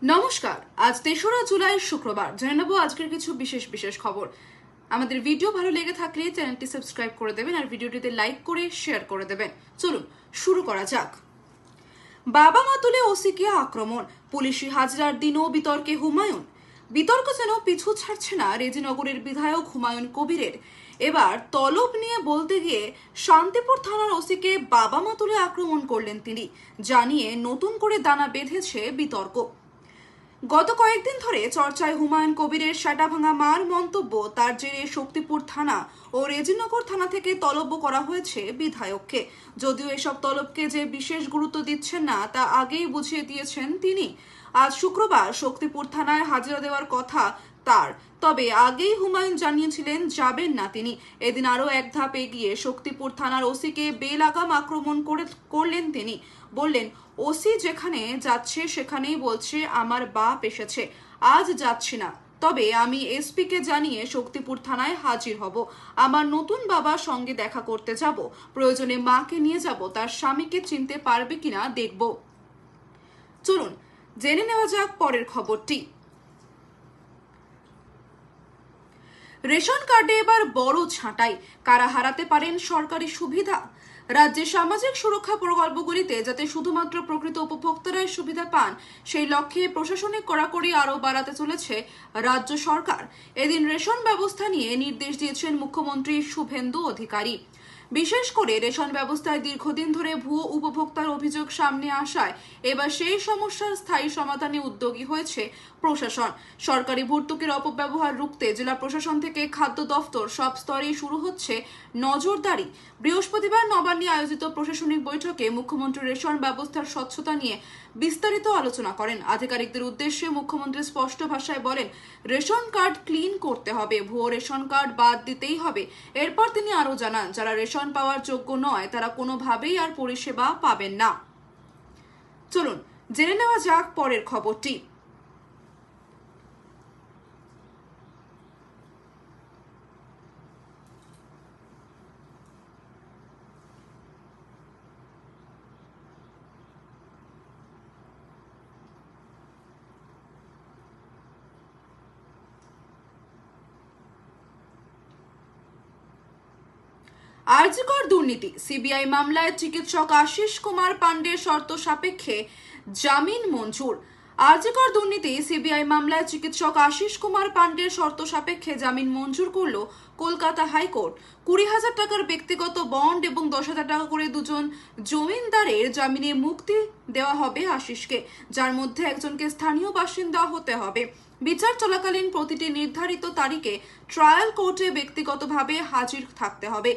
নমস্কার। আজ ৩রা জুলাই শুক্রবার। জেনে নেব আজকের কিছু বিশেষ খবর। আমাদের ভিডিও ভালো লেগে থাকলে চ্যানেলটি সাবস্ক্রাইব করে দেবেন আর ভিডিওটিতে লাইক করে শেয়ার করে দেবেন। চলুন শুরু করা যাক। বাবা মা তুলে ওসিকে আক্রমণ, পুলিশি হাজরার দিনও বিতর্কে হুমায়ুন। বিতর্ক যেন পিছু ছাড়ছে না রেজিনগরের বিধায়ক হুমায়ুন কবিরের। এবার তলব নিয়ে বলতে গিয়ে শান্তিপুর থানার ওসিকে বাবা মা তুলে আক্রমণ করলেন তিনি, জানিয়ে নতুন করে দানা বেঁধেছে বিতর্ক। গত কয়েকদিন ধরে চর্চায় হুমায়ুন কবিরের সাটাভাঙা মার মন্তব্য। তার জেরে শক্তিপুর থানা ও রেজিনগর থানা থেকে তলব করা হয়েছে বিধায়ককে। যদিও এসব তলবকে যে বিশেষ গুরুত্ব দিচ্ছেন না তা আগেই বুঝিয়ে দিয়েছেন তিনি। আজ শুক্রবার শক্তিপুর থানায় হাজিরা দেওয়ার কথা তার, তবে আগেই হুমায়ুন জানিয়েছিলেন যাবেন না তিনি। এদিন আরও এক ধাপ এগিয়ে শক্তিপুর থানার ওসিকে বেলাগাম আক্রমণ করলেন তিনি। বললেন, ওসি যেখানে যাচ্ছে সেখানেই বলছে আমার বাপ এসেছে, আজ যাচ্ছি না, তবে আমি এসপিকে জানিয়ে শক্তিপুর থানায় হাজির হব। আমার নতুন বাবার সঙ্গে দেখা করতে যাব, প্রয়োজনে মাকে নিয়ে যাব, তার স্বামীকে চিনতে পারবে কিনা দেখব। চলুন জেনে নেওয়া যাক পরের খবরটি। রেশন কার্ডে এবার বড় ছাঁটাই, কারা হারাতে পারেন সরকারি সুবিধা। রাজ্যে সামাজিক সুরক্ষা প্রকল্পগুলিতে যাতে শুধুমাত্র প্রকৃত উপভোক্তারাই সুবিধা পান, সেই লক্ষ্যে প্রশাসনিক কড়াকড়ি আরও বাড়াতে চলেছে রাজ্য সরকার। এদিন রেশন ব্যবস্থা নিয়ে নির্দেশ দিয়েছেন মুখ্যমন্ত্রী শুভেন্দু অধিকারী। বিশেষ করে রেশন ব্যবস্থায় দীর্ঘদিন ধরে ভুয়ো উপভোক্তার অভিযোগ সামনে আসায় এবার সেই সমস্যার স্থায়ী সমাধানে উদ্যোগী হয়েছে প্রশাসন। সরকারি ভর্তুকির অপব্যবহার রুখতে জেলা প্রশাসন থেকে খাদ্য দফতর সব স্তরেই শুরু হচ্ছে নজরদারি। বৃহস্পতিবার নবান্নে আয়োজিত প্রশাসনিক বৈঠকে মুখ্যমন্ত্রী রেশন ব্যবস্থার স্বচ্ছতা নিয়ে বিস্তারিত আলোচনা করেন। আধিকারিকদের উদ্দেশ্যে মুখ্যমন্ত্রী স্পষ্ট ভাষায় বলেন, রেশন কার্ড ক্লিন করতে হবে, ভুয়ো রেশন কার্ড বাদ দিতেই হবে। এরপর তিনি আরো জানান, যারা রেশন পাওয়ার যোগ্য নয় তারা কোনোভাবেই আর পরিষেবা পাবেন না। চলুন জেনে নেওয়া যাক পরের খবরটি। আরজিকর দুর্নীতি, সিবিআই মামলায় চিকিৎসক আশিস কুমার পাণ্ডের শর্ত সাপেক্ষে জামিন মঞ্জুর। আরজিকর দুর্নীতি সিবিআই মামলায় চিকিৎসক আশিস কুমার পাণ্ডের শর্ত সাপেক্ষে জামিন মঞ্জুর করল কলকাতা হাইকোর্ট। 20,000 টাকার ব্যক্তিগত বন্ড এবং 10,000 টাকা করে দুজন জমিনদারের জামিনে মুক্তি দেওয়া হবে আশিসকে, যার মধ্যে একজনকে স্থানীয় বাসিন্দা হতে হবে। বিচার চলাকালীন প্রতিটি নির্ধারিত তারিখে ট্রায়াল কোর্টে ব্যক্তিগতভাবে হাজির থাকতে হবে।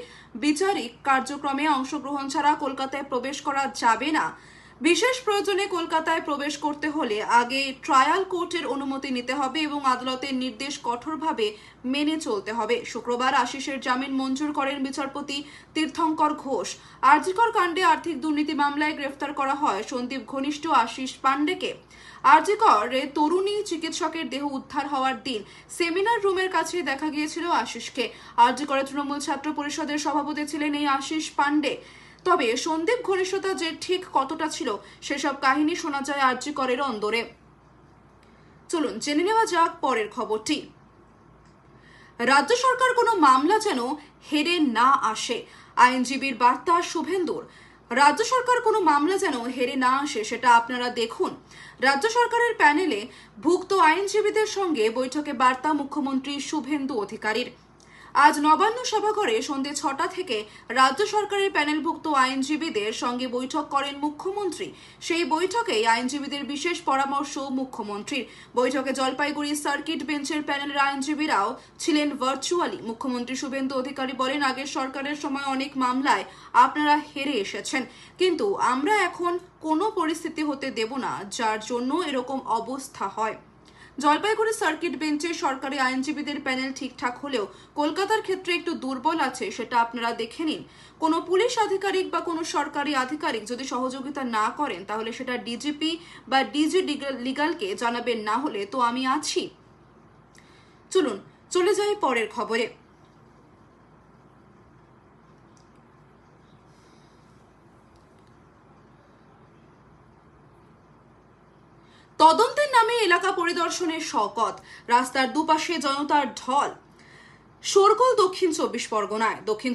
বিচারিক কার্যক্রমে অংশগ্রহণ ছাড়া কলকাতায় প্রবেশ করা যাবে না। বিশেষ প্রয়োজনে কলকাতায় প্রবেশ করতে হলে আগে ট্রায়াল কোর্টের অনুমতি নিতে হবে এবং আদালতের নির্দেশ কঠোরভাবে মেনে চলতে হবে। শুক্রবার আশিসের জামিন মঞ্জুর করেন বিচারপতি তীর্থঙ্কর ঘোষ। আরজিকর কাণ্ডে আর্থিক দুর্নীতি মামলায় গ্রেফতার করা হয় সন্দীপ ঘনিষ্ঠ আশিস পাণ্ডেকে। আরজিকরে তরুণী চিকিৎসকের দেহ উদ্ধার হওয়ার দিন সেমিনার রুমের কাছে দেখা গিয়েছিল আশিসকে। আরজিকরে তৃণমূল ছাত্র পরিষদের সভাপতি ছিলেন এই আশিস পাণ্ডে। তবে সন্দীপ ঘনিষ্ঠতা যে ঠিক কতটা ছিল সেসব কাহিনী শোনা যায় আরজিকরের অন্দরে। চলুন জেনে নেওয়া যাক পরের খবরটি। রাজ্য সরকার কোনো মামলা যেন হেরে না আসে, আইনজীবীর বার্তা শুভেন্দুর। রাজ্য সরকার কোনো মামলা যেন হেরে না আসে সেটা আপনারা দেখুন। রাজ্য সরকারের প্যানেলে ভুক্ত আইনজীবীদের সঙ্গে বৈঠকে বার্তা মুখ্যমন্ত্রী শুভেন্দু অধিকারীর। আজ নবান্ন সভাঘরে সন্ধ্যে 6টা থেকে রাজ্য সরকারের প্যানেলভুক্ত আইনজীবীদের সঙ্গে বৈঠক করেন মুখ্যমন্ত্রী। সেই বৈঠকেই আইনজীবীদের বিশেষ পরামর্শ মুখ্যমন্ত্রীর। বৈঠকে জলপাইগুড়ি সার্কিট বেঞ্চের প্যানেলের আইনজীবীরাও ছিলেন ভার্চুয়ালি। মুখ্যমন্ত্রী শুভেন্দু অধিকারী বলেন, আগের সরকারের সময় অনেক মামলায় আপনারা হেরে এসেছেন, কিন্তু আমরা এখন কোনো পরিস্থিতি হতে দেব না যার জন্য এরকম অবস্থা হয়। জলপাইগুড়ি সার্কিট বেঞ্চে সরকারি আইনজীবীদের প্যানেল ঠিকঠাক হলেও কলকাতার ক্ষেত্রে একটু দুর্বল আছে, সেটা আপনারা দেখে নিন। কোনো পুলিশ আধিকারিক বা কোনো সরকারি আধিকারিক যদি সহযোগিতা না করেন তাহলে সেটা ডিজিপি বা ডিজি লিগালকে জানাবেন, না হলে তো আমি আছি। চলুন চলে যাই পরের খবরে। তদন্তের নামে এলাকা পরিদর্শনের শওকত, রাস্তার দুপাশে জনতার ঢল। শোরগোল দক্ষিণ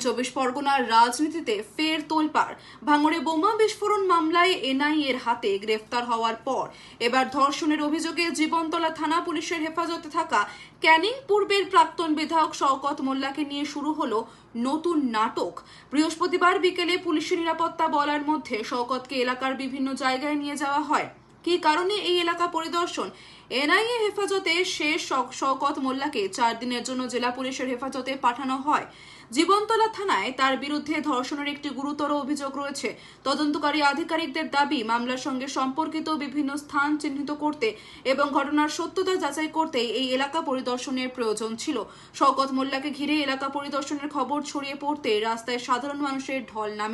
চব্বিশ পরগনার রাজনীতিতে ফের তোলপাড়। ভাঙড়ে বোমা বিস্ফোরণ মামলায় এনআইএ এর হাতে গ্রেফতার হওয়ার পর এবার ধর্ষণের অভিযোগে জীবনতলা থানা পুলিশের হেফাজতে থাকা ক্যানিং পূর্বের প্রাক্তন বিধায়ক শওকত মোল্লাকে নিয়ে শুরু হলো নতুন নাটক। বৃহস্পতিবার বিকেলে পুলিশের নিরাপত্তা বলয়ের মধ্যে শওকতকে এলাকার বিভিন্ন জায়গায় নিয়ে যাওয়া হয়। কি কারণে এই এলাকা পরিদর্শন? এনআইএ হেফাজতে শেষ শওকত মোল্লাকে 4 দিনের জন্য জেলা পুলিশের হেফাজতে পাঠানো হয়। জীবনতলা থানায় তার বিরুদ্ধে ধর্ষণের একটি গুরুতর অভিযোগ রয়েছে। তদন্তকারী আধিকারিকদের দাবি, মামলার সঙ্গে সম্পর্কিত বিভিন্ন স্থান চিহ্নিত করতে এবং ঘটনার সত্যতা যাচাই করতে এই এলাকা পরিদর্শনের প্রয়োজন ছিল। শওকত মোল্লাকে ঘিরে এলাকা পরিদর্শনের খবর ছড়িয়ে পড়তে রাস্তায় সাধারণ মানুষের ঢল নামে।